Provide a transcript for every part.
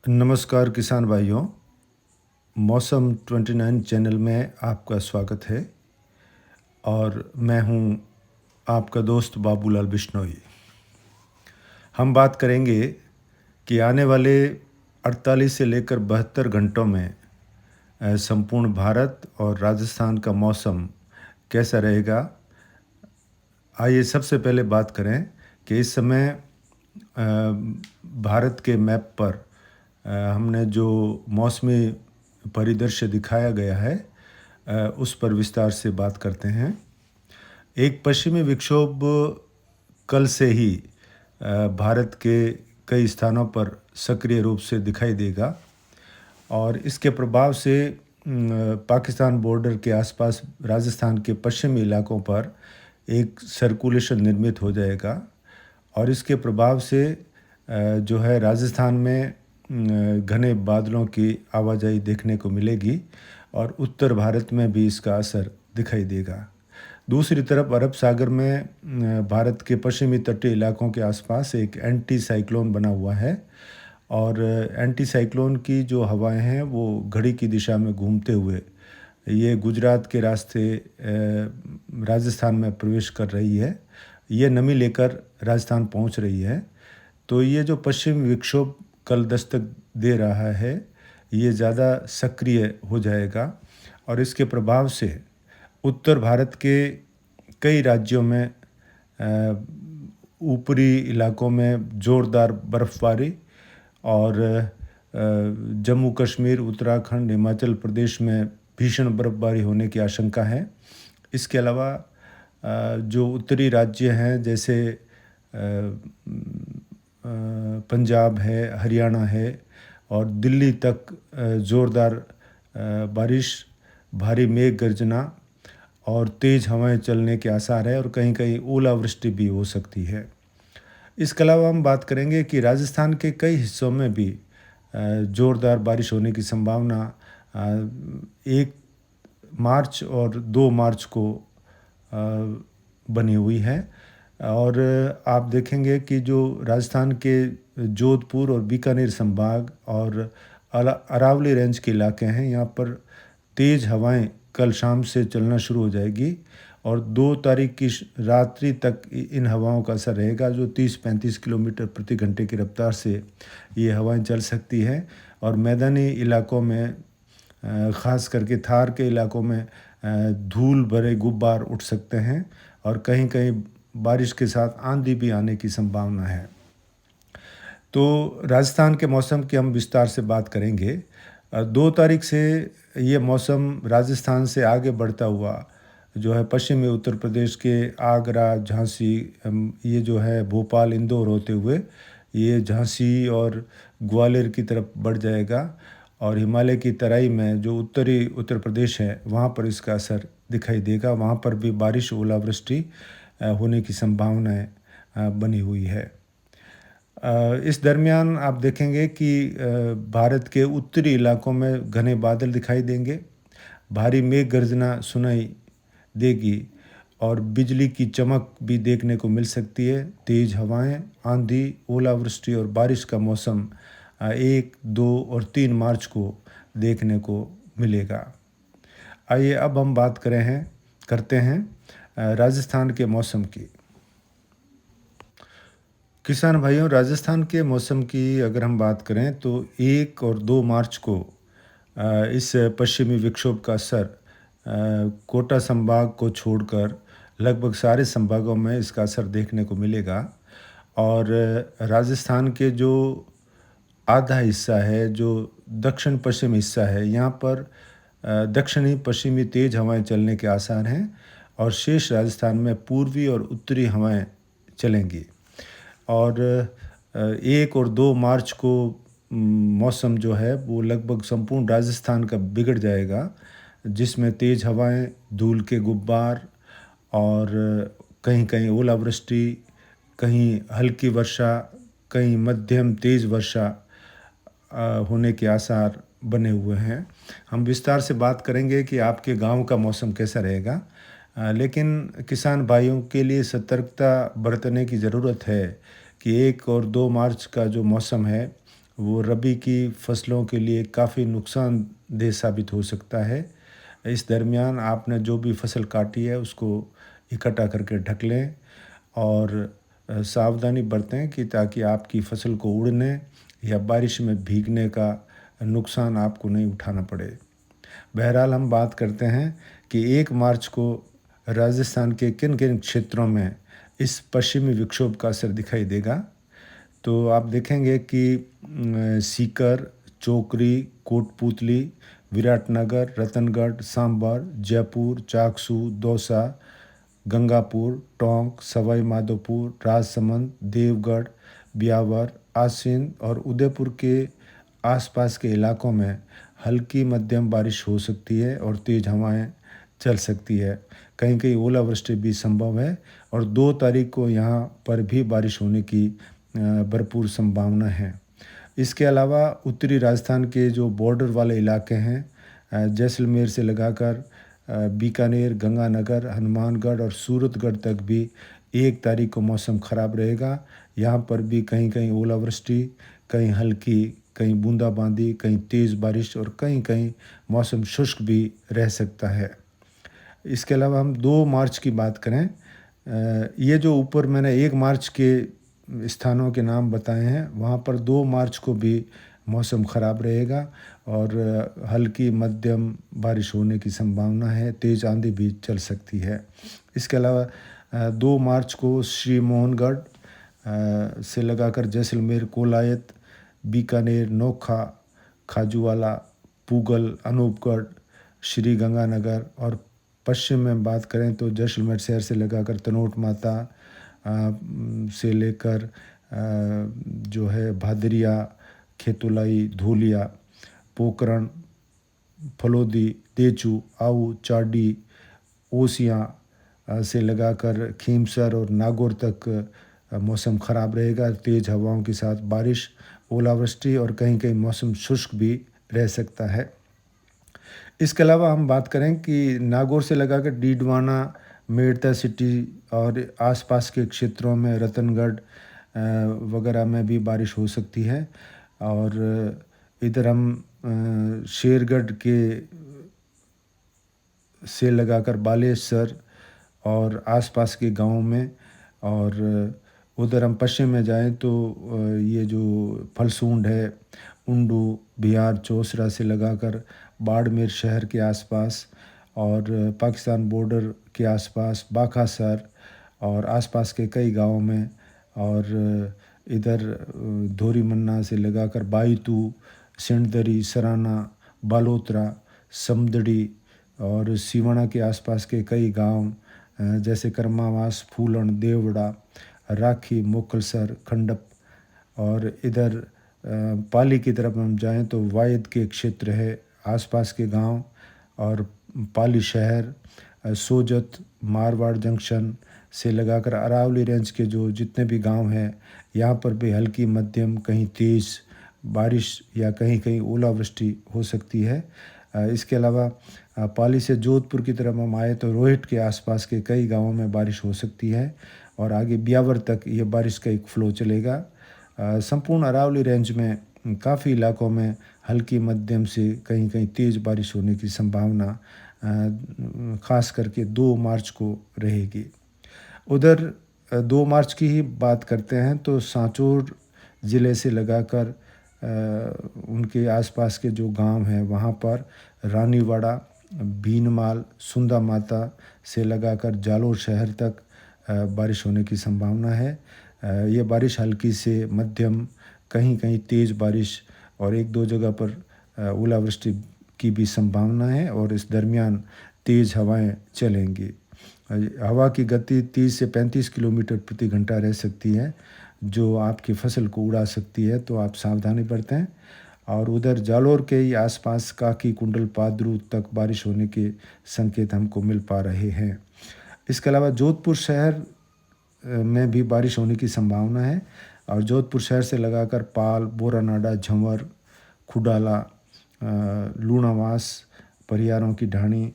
नमस्कार किसान भाइयों। मौसम 29 चैनल में आपका स्वागत है और मैं हूं आपका दोस्त बाबूलाल बिश्नोई। हम बात करेंगे कि आने वाले 48 से लेकर 72 घंटों में संपूर्ण भारत और राजस्थान का मौसम कैसा रहेगा। आइए सबसे पहले बात करें कि इस समय भारत के मैप पर हमने जो मौसमी परिदृश्य दिखाया गया है उस पर विस्तार से बात करते हैं। एक पश्चिमी विक्षोभ कल से ही भारत के कई स्थानों पर सक्रिय रूप से दिखाई देगा और इसके प्रभाव से पाकिस्तान बॉर्डर के आसपास राजस्थान के पश्चिमी इलाकों पर एक सर्कुलेशन निर्मित हो जाएगा और इसके प्रभाव से जो है राजस्थान में घने बादलों की आवाजाही देखने को मिलेगी और उत्तर भारत में भी इसका असर दिखाई देगा। दूसरी तरफ अरब सागर में भारत के पश्चिमी तटीय इलाकों के आसपास एक एंटी साइक्लोन बना हुआ है और एंटी साइक्लोन की जो हवाएं हैं वो घड़ी की दिशा में घूमते हुए ये गुजरात के रास्ते राजस्थान में प्रवेश कर रही है। ये नमी लेकर राजस्थान पहुंच रही है। तो ये जो पश्चिमी विक्षोभ कल दस्तक दे रहा है ये ज़्यादा सक्रिय हो जाएगा और इसके प्रभाव से उत्तर भारत के कई राज्यों में ऊपरी इलाकों में ज़ोरदार बर्फ़बारी और जम्मू कश्मीर, उत्तराखंड, हिमाचल प्रदेश में भीषण बर्फ़बारी होने की आशंका है। इसके अलावा जो उत्तरी राज्य हैं जैसे पंजाब है, हरियाणा है और दिल्ली तक ज़ोरदार बारिश, भारी मेघ गर्जना और तेज़ हवाएं चलने के आसार है और कहीं कहीं ओलावृष्टि भी हो सकती है। इसके अलावा हम बात करेंगे कि राजस्थान के कई हिस्सों में भी ज़ोरदार बारिश होने की संभावना 1 मार्च और 2 मार्च को बनी हुई है। और आप देखेंगे कि जो राजस्थान के जोधपुर और बीकानेर संभाग और अरावली रेंज के इलाके हैं यहाँ पर तेज़ हवाएं कल शाम से चलना शुरू हो जाएगी और 2 तारीख की रात्रि तक इन हवाओं का असर रहेगा जो 30-35 किलोमीटर प्रति घंटे की रफ्तार से ये हवाएं चल सकती हैं और मैदानी इलाकों में ख़ास करके थार के इलाकों में धूल भरे गुब्बार उठ सकते हैं और कहीं कहीं बारिश के साथ आंधी भी आने की संभावना है। तो राजस्थान के मौसम की हम विस्तार से बात करेंगे। 2 तारीख से ये मौसम राजस्थान से आगे बढ़ता हुआ जो है पश्चिमी उत्तर प्रदेश के आगरा, झांसी, ये जो है भोपाल, इंदौर होते हुए ये झांसी और ग्वालियर की तरफ बढ़ जाएगा और हिमालय की तराई में जो उत्तरी उत्तर प्रदेश है वहाँ पर इसका असर दिखाई देगा। वहाँ पर भी बारिश, ओलावृष्टि होने की संभावनाएं बनी हुई है। इस दरमियान आप देखेंगे कि भारत के उत्तरी इलाकों में घने बादल दिखाई देंगे, भारी मेघ गर्जना सुनाई देगी और बिजली की चमक भी देखने को मिल सकती है। तेज़ हवाएं, आंधी, ओलावृष्टि और बारिश का मौसम 1, 2 और 3 मार्च को देखने को मिलेगा। आइए अब हम बात करते हैं राजस्थान के मौसम की। किसान भाइयों, राजस्थान के मौसम की अगर हम बात करें तो 1 और 2 मार्च को इस पश्चिमी विक्षोभ का असर कोटा संभाग को छोड़कर लगभग सारे संभागों में इसका असर देखने को मिलेगा और राजस्थान के जो आधा हिस्सा है, जो दक्षिण पश्चिम हिस्सा है, यहाँ पर दक्षिणी पश्चिमी तेज़ हवाएं चलने के आसार हैं और शेष राजस्थान में पूर्वी और उत्तरी हवाएं चलेंगी और 1 और 2 मार्च को मौसम जो है वो लगभग संपूर्ण राजस्थान का बिगड़ जाएगा जिसमें तेज़ हवाएं, धूल के गुब्बार और कहीं कहीं ओलावृष्टि, कहीं हल्की वर्षा, कहीं मध्यम तेज़ वर्षा होने के आसार बने हुए हैं। हम विस्तार से बात करेंगे कि आपके गांव का मौसम कैसा रहेगा, लेकिन किसान भाइयों के लिए सतर्कता बरतने की ज़रूरत है कि 1 और 2 मार्च का जो मौसम है वो रबी की फसलों के लिए काफ़ी नुकसानदेह साबित हो सकता है। इस दरमियान आपने जो भी फसल काटी है उसको इकट्ठा करके ढक लें और सावधानी बरतें कि ताकि आपकी फसल को उड़ने या बारिश में भीगने का नुकसान आपको नहीं उठाना पड़े। बहरहाल हम बात करते हैं कि 1 मार्च को राजस्थान के किन-किन क्षेत्रों में इस पश्चिमी विक्षोभ का असर दिखाई देगा। तो आप देखेंगे कि सीकर, चोकरी, कोटपूतली, विराटनगर, रतनगढ़, सांभर, जयपुर, चाकसू, दौसा, गंगापुर, टोंक, सवाई माधोपुर, राजसमंद, देवगढ़, ब्यावर, आसीन और उदयपुर के आसपास के इलाकों में हल्की मध्यम बारिश हो सकती है और तेज़ हवाएं चल सकती है। कहीं कहीं ओलावृष्टि भी संभव है और 2 तारीख को यहाँ पर भी बारिश होने की भरपूर संभावना है। इसके अलावा उत्तरी राजस्थान के जो बॉर्डर वाले इलाके हैं जैसलमेर से लगाकर बीकानेर, गंगानगर, हनुमानगढ़ और सूरतगढ़ तक भी 1 तारीख को मौसम ख़राब रहेगा। यहाँ पर भी कहीं कहीं ओलावृष्टि, कहीं हल्की, कहीं बूंदाबांदी, कहीं तेज़ बारिश और कहीं कहीं मौसम शुष्क भी रह सकता है। इसके अलावा हम 2 मार्च की बात करें, ये जो ऊपर मैंने 1 मार्च के स्थानों के नाम बताए हैं वहाँ पर 2 मार्च को भी मौसम ख़राब रहेगा और हल्की मध्यम बारिश होने की संभावना है, तेज़ आंधी भी चल सकती है। इसके अलावा 2 मार्च को श्री मोहनगढ़ से लगाकर जैसलमेर, कोलायत, बीकानेर, नोखा, खाजूवाला, पूगल, अनूपगढ़, श्री गंगानगर और पश्चिम में बात करें तो जैसलमेर शहर से लगाकर तनोट माता से लेकर जो है भादरिया, खेतुलाई, धूलिया, पोकरण, फलोदी, देचू, आऊ, चाडी, ओसियाँ से लगाकर खीमसर और नागौर तक मौसम ख़राब रहेगा। तेज़ हवाओं के साथ बारिश, ओलावृष्टि और कहीं कहीं मौसम शुष्क भी रह सकता है। इसके अलावा हम बात करें कि नागौर से लगाकर डीडवाना, मेड़ता सिटी और आसपास के क्षेत्रों में रतनगढ़ वगैरह में भी बारिश हो सकती है और इधर हम शेरगढ़ के से लगाकर बालेश्वर और आसपास के गाँव में और उधर हम पश्चिम में जाएं तो ये जो फलसूंड है, उंडू, बिहार, चौसरा से लगाकर बाड़मेर शहर के आसपास और पाकिस्तान बॉर्डर के आसपास बाखासर और आसपास के कई गाँवों में और इधर धोरीमन्ना से लगाकर बाईतू, सिंधरी, सराना, बालोतरा, समदड़ी और सिवाना के आसपास के कई गांव जैसे करमावास, फूलन, देवड़ा, राखी, मोकलसर, खंडप और इधर पाली की तरफ हम जाएं तो वायद के क्षेत्र है, आसपास के गांव और पाली शहर, सोजत, मारवाड़ जंक्शन से लगाकर अरावली रेंज के जो जितने भी गांव हैं यहाँ पर भी हल्की मध्यम कहीं तेज़ बारिश या कहीं कहीं ओलावृष्टि हो सकती है। इसके अलावा पाली से जोधपुर की तरफ हम आए तो रोहिट के आसपास के कई गांवों में बारिश हो सकती है और आगे ब्यावर तक ये बारिश का एक फ़्लो चलेगा। संपूर्ण अरावली रेंज में काफ़ी इलाकों में हल्की मध्यम से कहीं कहीं तेज़ बारिश होने की संभावना ख़ास करके 2 मार्च को रहेगी। उधर 2 मार्च की ही बात करते हैं तो सांचौर ज़िले से लगाकर उनके आसपास के जो गांव हैं वहाँ पर रानीवाड़ा, भीनमाल, सुंदा माता से लगाकर जालोर शहर तक बारिश होने की संभावना है। ये बारिश हल्की से मध्यम कहीं कहीं तेज़ बारिश और 1-2 जगह पर ओलावृष्टि की भी संभावना है और इस दरमियान तेज़ हवाएं चलेंगी। हवा की गति 30 से 35 किलोमीटर प्रति घंटा रह सकती है जो आपकी फसल को उड़ा सकती है, तो आप सावधानी बरतें। और उधर जालोर के ही आसपास काकी, कुंडल, पादरू तक बारिश होने के संकेत हमको मिल पा रहे हैं। इसके अलावा जोधपुर शहर में भी बारिश होने की संभावना है और जोधपुर शहर से लगाकर पाल, बोरानाडा, झंवर, खुडाला, लूणावास, परियारों की ढाणी,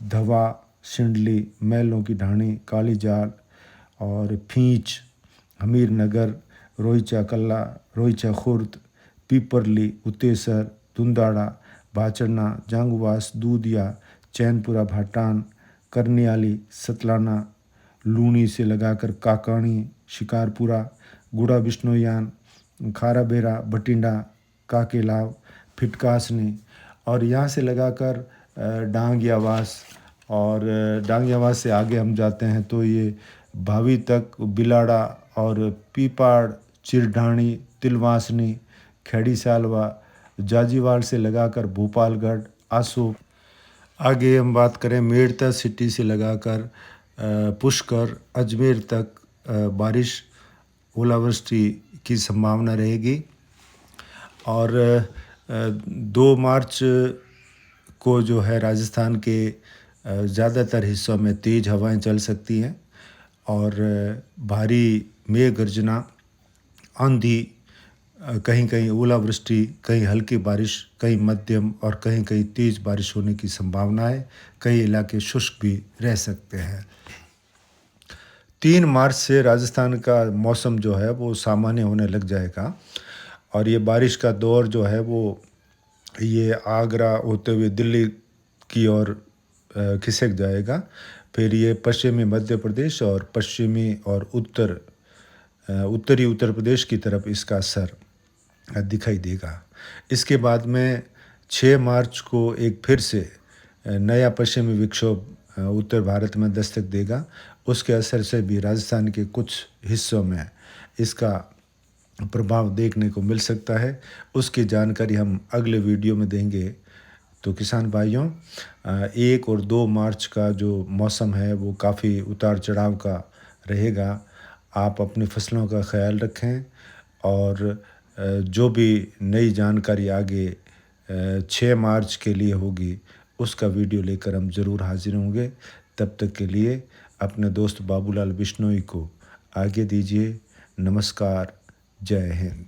धवा, सिंडली, मैलों की ढाणी, कालीजाल और फींच, हमीरनगर, रोईचा कल्ला, रोईचा खुर्द, पीपरली, उतेसर, दुंदाड़ा, भाचड़ना, जांगवास, दूधिया, चैनपुरा, भाटान, करनियाली, सतलाना, लूणी से लगाकर काकाणी, शिकारपुरा, गुड़ा बिश्नोयान, खाराबेरा, बटिंडा, काकेलाव, फिटकासनी और यहाँ से लगाकर डांगियावास और डांगियावास से आगे हम जाते हैं तो ये भावी तक बिलाड़ा और पीपाड़, चिरढाणी, तिलवासनी, खेड़ी सालवा, जाजीवाड़ से लगाकर भोपालगढ़, आसो। आगे हम बात करें मेड़ता सिटी से लगाकर पुष्कर, अजमेर तक बारिश ओलावृष्टि की संभावना रहेगी। और 2 मार्च को जो है राजस्थान के ज़्यादातर हिस्सों में तेज़ हवाएं चल सकती हैं और भारी मेघ गर्जना, आंधी, कहीं कहीं ओलावृष्टि, कहीं हल्की बारिश, कहीं मध्यम और कहीं कहीं तेज़ बारिश होने की संभावना है। कई इलाके शुष्क भी रह सकते हैं। 3 मार्च से राजस्थान का मौसम जो है वो सामान्य होने लग जाएगा और ये बारिश का दौर जो है वो ये आगरा होते हुए दिल्ली की ओर खिसक जाएगा। फिर ये पश्चिमी मध्य प्रदेश और पश्चिमी और उत्तरी उत्तर प्रदेश की तरफ इसका असर दिखाई देगा। इसके बाद में 6 मार्च को एक फिर से नया पश्चिमी विक्षोभ उत्तर भारत में दस्तक देगा। उसके असर से भी राजस्थान के कुछ हिस्सों में इसका प्रभाव देखने को मिल सकता है। उसकी जानकारी हम अगले वीडियो में देंगे। तो किसान भाइयों, 1 और 2 मार्च का जो मौसम है वो काफ़ी उतार चढ़ाव का रहेगा। आप अपनी फसलों का ख्याल रखें और जो भी नई जानकारी आगे 6 मार्च के लिए होगी उसका वीडियो लेकर हम ज़रूर हाजिर होंगे। तब तक के लिए अपने दोस्त बाबूलाल बिश्नोई को आगे दीजिए। नमस्कार, जय हिंद।